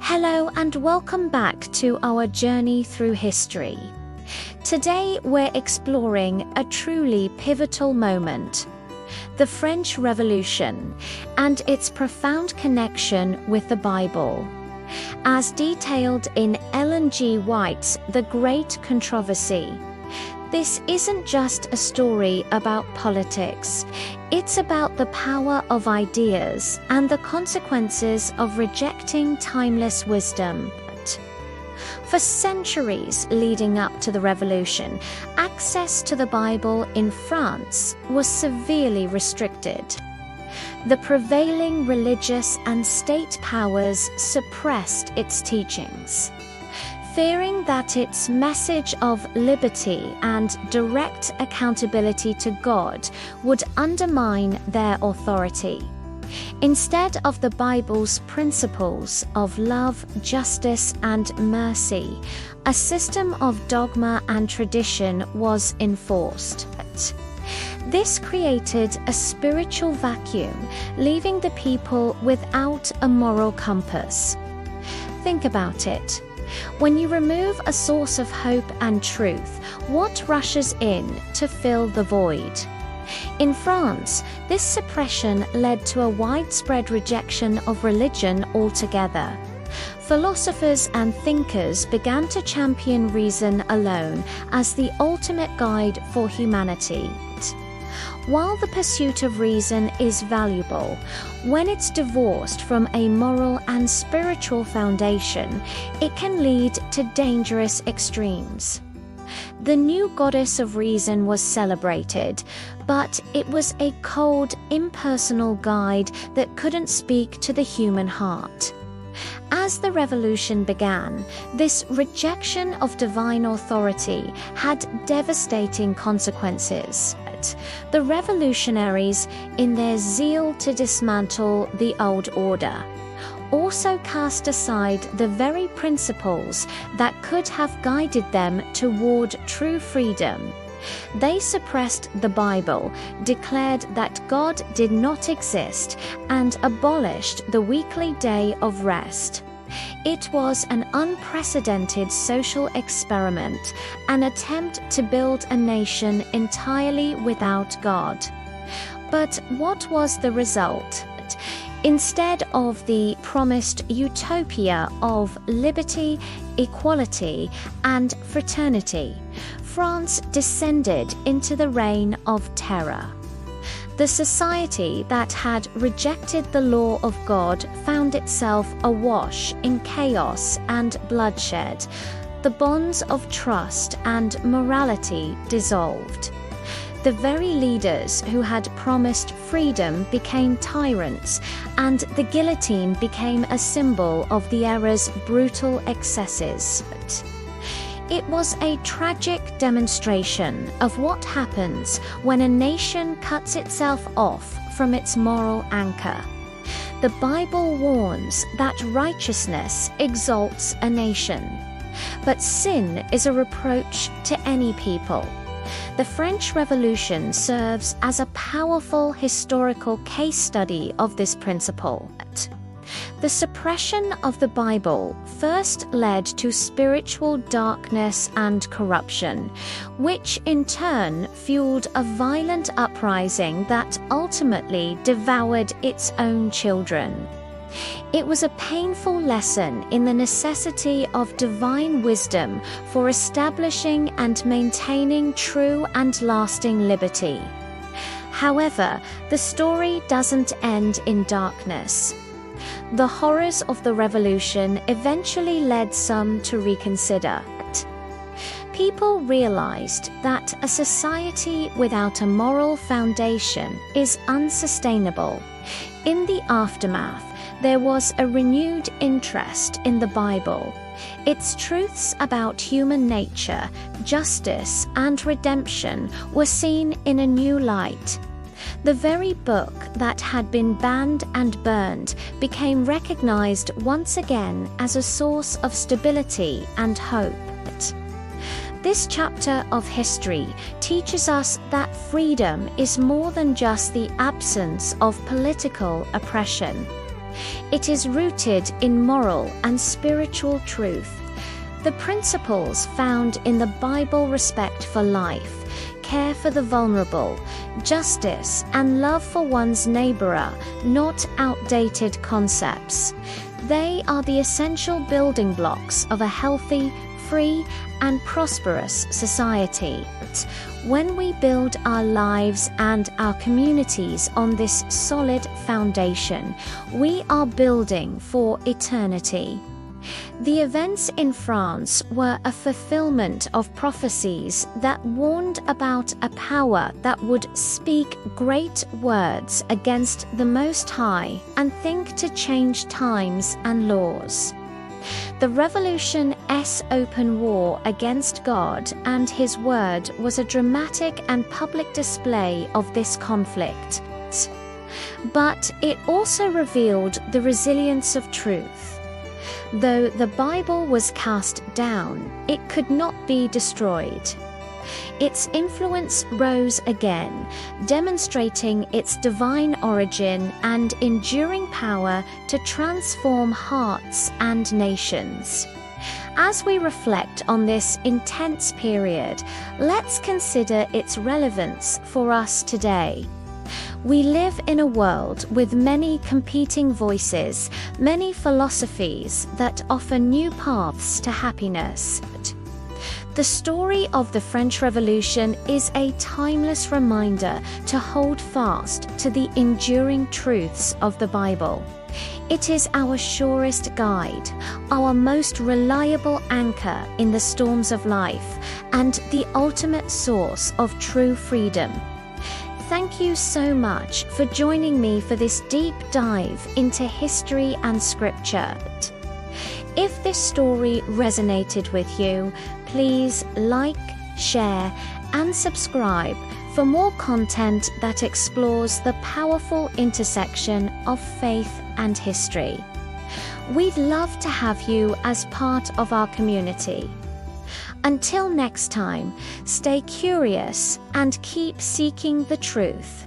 Hello and welcome back to our journey through history. Today we're exploring a truly pivotal moment, the French Revolution, and its profound connection with the Bible. As detailed in Ellen G. White's The Great Controversy, this isn't just a story about politics. It's about the power of ideas and the consequences of rejecting timeless wisdom. For centuries leading up to the revolution, access to the Bible in France was severely restricted. The prevailing religious and state powers suppressed its teachings, fearing that its message of liberty and direct accountability to God would undermine their authority. Instead of the Bible's principles of love, justice, and mercy, a system of dogma and tradition was enforced. This created a spiritual vacuum, leaving the people without a moral compass. Think about it. When you remove a source of hope and truth, what rushes in to fill the void? In France, this suppression led to a widespread rejection of religion altogether. Philosophers and thinkers began to champion reason alone as the ultimate guide for humanity. While the pursuit of reason is valuable, when it's divorced from a moral and spiritual foundation, it can lead to dangerous extremes. The new goddess of reason was celebrated, but it was a cold, impersonal guide that couldn't speak to the human heart. As the revolution began, this rejection of divine authority had devastating consequences. The revolutionaries, in their zeal to dismantle the old order, also cast aside the very principles that could have guided them toward true freedom. They suppressed the Bible, declared that God did not exist, and abolished the weekly day of rest. It was an unprecedented social experiment, an attempt to build a nation entirely without God. But what was the result? Instead of the promised utopia of liberty, equality, and fraternity, France descended into the reign of terror. The society that had rejected the law of God found itself awash in chaos and bloodshed. The bonds of trust and morality dissolved. The very leaders who had promised freedom became tyrants, and the guillotine became a symbol of the era's brutal excesses. It was a tragic demonstration of what happens when a nation cuts itself off from its moral anchor. The Bible warns that righteousness exalts a nation, but sin is a reproach to any people. The French Revolution serves as a powerful historical case study of this principle. The suppression of the Bible first led to spiritual darkness and corruption, which in turn fueled a violent uprising that ultimately devoured its own children. It was a painful lesson in the necessity of divine wisdom for establishing and maintaining true and lasting liberty. However, the story doesn't end in darkness. The horrors of the revolution eventually led some to reconsider. People realized that a society without a moral foundation is unsustainable. In the aftermath, there was a renewed interest in the Bible. Its truths about human nature, justice, and redemption were seen in a new light. The very book that had been banned and burned became recognized once again as a source of stability and hope. This chapter of history teaches us that freedom is more than just the absence of political oppression. It is rooted in moral and spiritual truth. The principles found in the Bible: respect for life, care for the vulnerable, justice, and love for one's neighbor, not outdated concepts. They are the essential building blocks of a healthy, free, and prosperous society. When we build our lives and our communities on this solid foundation, we are building for eternity. The events in France were a fulfillment of prophecies that warned about a power that would speak great words against the Most High and think to change times and laws. The Revolution's open war against God and His Word was a dramatic and public display of this conflict. But it also revealed the resilience of truth. Though the Bible was cast down, it could not be destroyed. Its influence rose again, demonstrating its divine origin and enduring power to transform hearts and nations. As we reflect on this intense period, let's consider its relevance for us today. We live in a world with many competing voices, many philosophies that offer new paths to happiness. The story of the French Revolution is a timeless reminder to hold fast to the enduring truths of the Bible. It is our surest guide, our most reliable anchor in the storms of life, and the ultimate source of true freedom. Thank you so much for joining me for this deep dive into history and scripture. If this story resonated with you, please like, share, and subscribe for more content that explores the powerful intersection of faith and history. We'd love to have you as part of our community. Until next time, stay curious and keep seeking the truth.